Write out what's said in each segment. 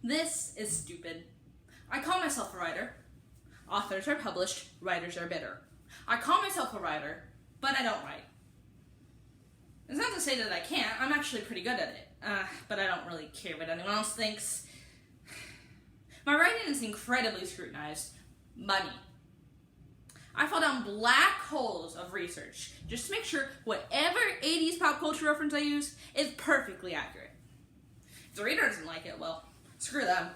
This is stupid. I call myself a writer. Authors are published, writers are bitter. I call myself a writer, but I don't write. It's not to say that I can't. I'm actually pretty good at it. But I don't really care what anyone else thinks. My writing is incredibly scrutinized by me. I fall down black holes of research just to make sure whatever 80s pop culture reference I use is perfectly accurate. If the reader doesn't like it, well, screw them.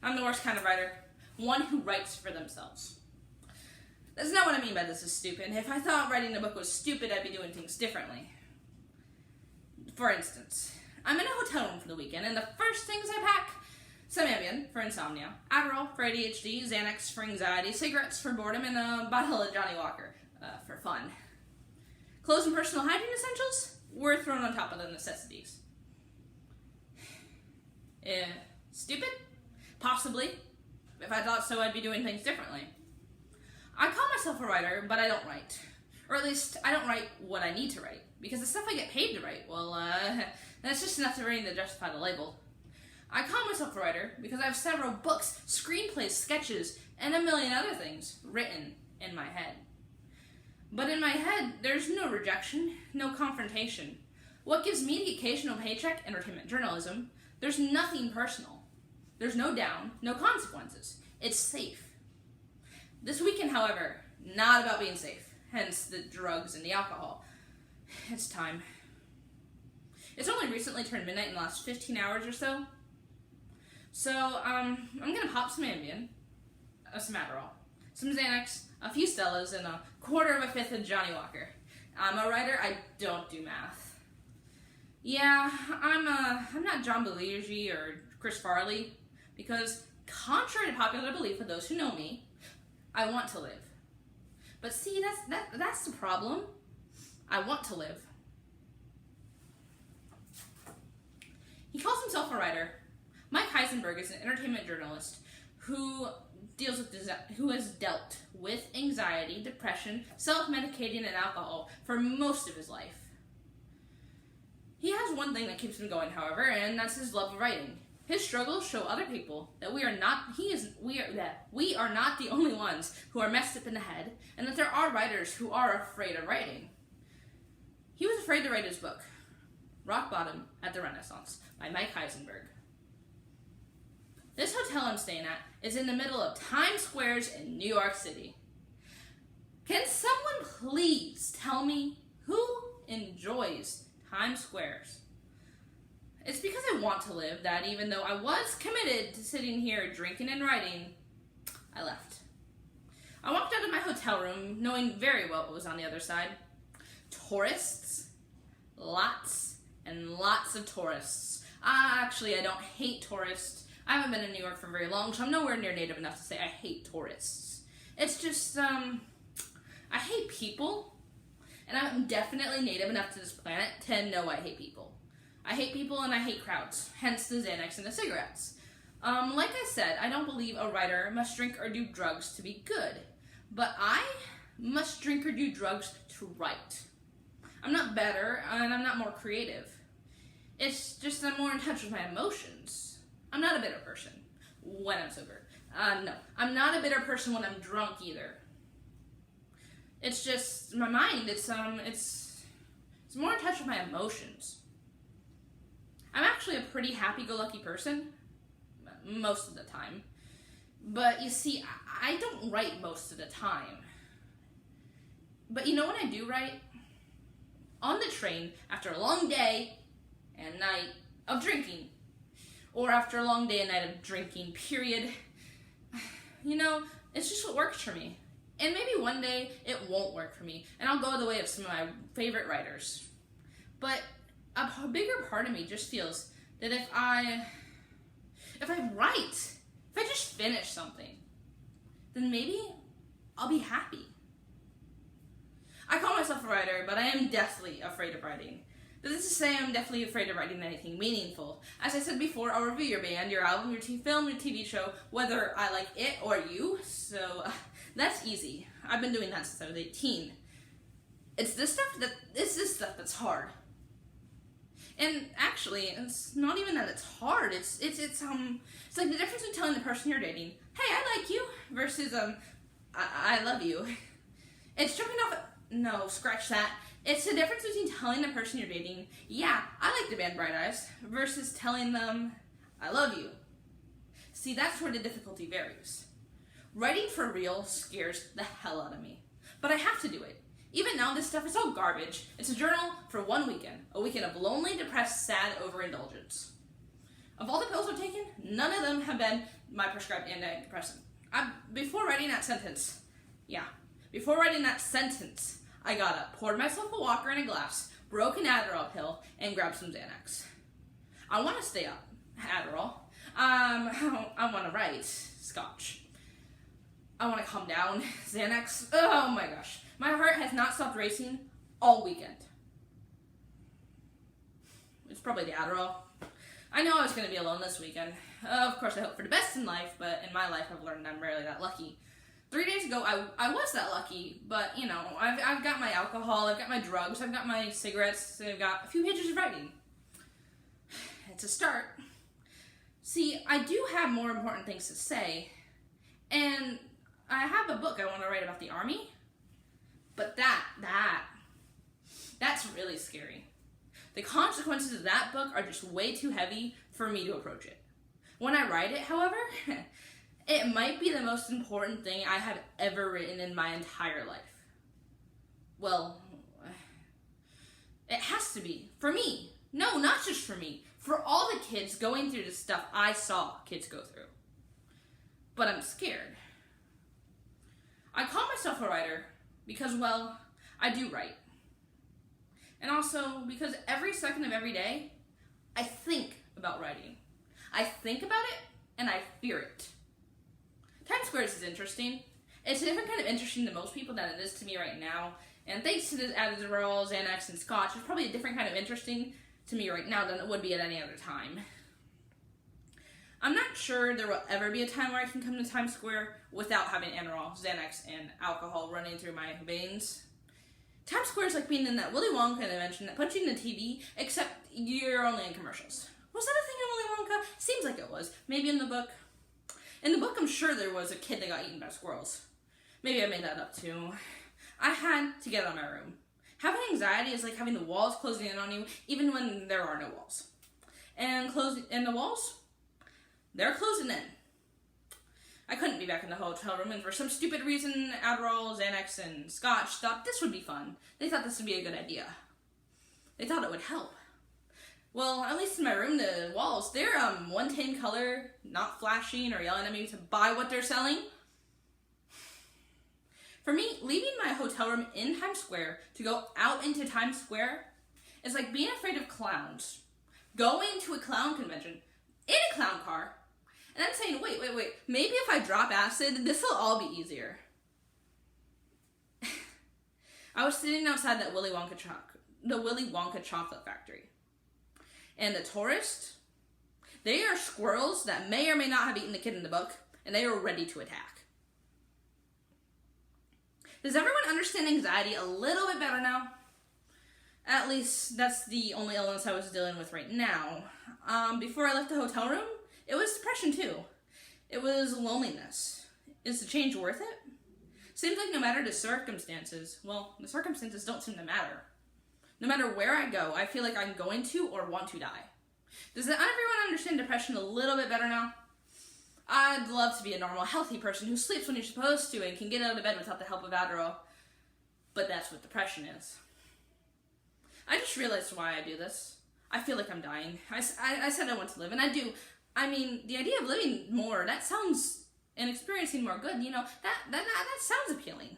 I'm the worst kind of writer. One who writes for themselves. That's not what I mean by this is stupid. If I thought writing a book was stupid, I'd be doing things differently. For instance, I'm in a hotel room for the weekend, and the first things I pack: some Ambien for insomnia, Adderall for ADHD, Xanax for anxiety, cigarettes for boredom, and a bottle of Johnny Walker for fun. Clothes and personal hygiene essentials were thrown on top of the necessities. Stupid? Possibly. If I thought so, I'd be doing things differently. I call myself a writer, but I don't write. Or at least, I don't write what I need to write. Because the stuff I get paid to write, well, that's just enough to justify the label. I call myself a writer because I have several books, screenplays, sketches, and a million other things written in my head. But in my head, there's no rejection, no confrontation. What gives me the occasional paycheck, entertainment journalism, there's nothing personal. There's no down, no consequences. It's safe. This weekend, however, not about being safe, hence the drugs and the alcohol. It's time. It's only recently turned midnight in the last 15 hours or so. So, I'm gonna pop some Ambien, some Adderall, some Xanax, a few Stellas, and a quarter of a fifth of Johnny Walker. I'm a writer, I don't do math. Yeah, I'm not John Belushi or Chris Farley, because contrary to popular belief of those who know me, I want to live. But see, that's the problem. I want to live. He calls himself a writer. Mike Henneberger is an entertainment journalist who has dealt with anxiety, depression, self-medicating, and alcohol for most of his life. He has one thing that keeps him going, however, and that's his love of writing. His struggles show other people that we are not the only ones who are messed up in the head, and that there are writers who are afraid of writing. He was afraid to write his book, Rock Bottom at the Renaissance, by Mike Henneberger. This hotel I'm staying at is in the middle of Times Squares in New York City. Can someone please tell me who enjoys Times Squares? It's because I want to live that even though I was committed to sitting here drinking and writing, I left. I walked out of my hotel room knowing very well what was on the other side. Tourists. Lots and lots of tourists. Actually, I don't hate tourists. I haven't been in New York for very long, so I'm nowhere near native enough to say I hate tourists. It's just, I hate people, and I'm definitely native enough to this planet to know I hate people. I hate people and I hate crowds, hence the Xanax and the cigarettes. Like I said, I don't believe a writer must drink or do drugs to be good, but I must drink or do drugs to write. I'm not better, and I'm not more creative. It's just I'm more in touch with my emotions. I'm not a bitter person when I'm sober. No, I'm not a bitter person when I'm drunk either. It's just my mind. It's more in touch with my emotions. I'm actually a pretty happy-go-lucky person most of the time, but you see, I don't write most of the time. But you know when I do write? On the train after a long day and night of drinking. Or after a long day and night of drinking, period. You know, it's just what works for me. And maybe one day it won't work for me, and I'll go the way of some of my favorite writers. But a bigger part of me just feels that if I just finish something, then maybe I'll be happy. I call myself a writer, but I am deathly afraid of writing. But this is to say I'm definitely afraid of writing anything meaningful. As I said before, I'll review your band, your album, your film, your TV show, whether I like it or you, so that's easy. I've been doing that since I was 18. It's this stuff that's hard. And actually, it's not even that it's hard. It's like the difference between telling the person you're dating, "Hey, I like you," versus I love you. It's jumping off. No, scratch that. It's the difference between telling the person you're dating, "Yeah, I like the band Bright Eyes," versus telling them, "I love you." See, that's where the difficulty varies. Writing for real scares the hell out of me, but I have to do it. Even now, this stuff is all garbage. It's a journal for one weekend. A weekend of lonely, depressed, sad overindulgence. Of all the pills I've taken, none of them have been my prescribed antidepressant. Before writing that sentence, I got up, poured myself a Walker in a glass, broke an Adderall pill, and grabbed some Xanax. I want to stay up. Adderall. I want to write. Scotch. I want to calm down. Xanax. Oh my gosh. My heart has not stopped racing all weekend. It's probably the Adderall. I know I was going to be alone this weekend. Of course, I hope for the best in life, but in my life, I've learned I'm rarely that lucky. 3 days ago, I was that lucky, but, you know, I've got my alcohol, I've got my drugs, I've got my cigarettes, I've got a few pages of writing. It's a start. See, I do have more important things to say, and I have a book I want to write about the Army, but that's really scary. The consequences of that book are just way too heavy for me to approach it. When I write it, however, it might be the most important thing I have ever written in my entire life. Well, it has to be. For me. No, not just for me. For all the kids going through the stuff I saw kids go through. But I'm scared. I call myself a writer because, well, I do write. And also because every second of every day, I think about writing. I think about it, and I fear it. Times Square is interesting. It's a different kind of interesting to most people than it is to me right now. And thanks to the Adderall, Xanax, and Scotch, it's probably a different kind of interesting to me right now than it would be at any other time. I'm not sure there will ever be a time where I can come to Times Square without having Adderall, Xanax, and alcohol running through my veins. Times Square is like being in that Willy Wonka invention that puts you in the TV, except you're only in commercials. Was that a thing in Willy Wonka? Seems like it was. Maybe in the book. In the book, I'm sure there was a kid that got eaten by squirrels. Maybe I made that up too. I had to get out of my room. Having anxiety is like having the walls closing in on you, even when there are no walls. And the walls, they're closing in. I couldn't be back in the hotel room, and for some stupid reason, Adderall, Xanax, and Scotch thought this would be fun. They thought this would be a good idea. They thought it would help. Well, at least in my room, the walls, they're one tame color, not flashing or yelling at me to buy what they're selling. For me, leaving my hotel room in Times Square to go out into Times Square is like being afraid of clowns. Going to a clown convention in a clown car, and I'm saying, wait, maybe if I drop acid, this will all be easier. I was sitting outside that Willy Wonka chocolate factory. And the tourists, they are squirrels that may or may not have eaten the kid in the book, and they are ready to attack. Does everyone understand anxiety a little bit better now? At least that's the only illness I was dealing with right now. Before I left the hotel room, it was depression too. It was loneliness. Is the change worth it? Seems like no matter the circumstances, well, the circumstances don't seem to matter. No matter where I go, I feel like I'm going to or want to die. Does everyone understand depression a little bit better now? I'd love to be a normal, healthy person who sleeps when you're supposed to and can get out of bed without the help of Adderall. But that's what depression is. I just realized why I do this. I feel like I'm dying. I said I want to live, and I do. I mean, the idea of living more, that sounds, and experiencing more good, you know, that sounds appealing.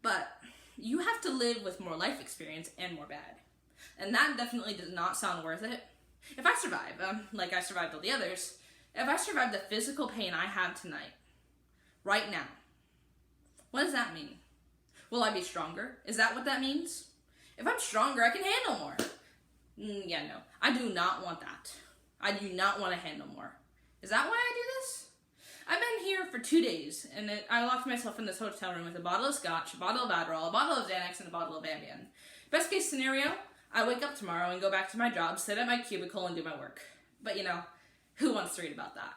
But you have to live with more life experience and more bad. And that definitely does not sound worth it. If I survive, like I survived all the others, if I survive the physical pain I have tonight, right now, what does that mean? Will I be stronger? Is that what that means? If I'm stronger, I can handle more. Yeah, no. I do not want that. I do not want to handle more. Is that why I do this? I've been here for 2 days, and I locked myself in this hotel room with a bottle of Scotch, a bottle of Adderall, a bottle of Xanax, and a bottle of Ambien. Best case scenario, I wake up tomorrow and go back to my job, sit at my cubicle, and do my work. But, who wants to read about that?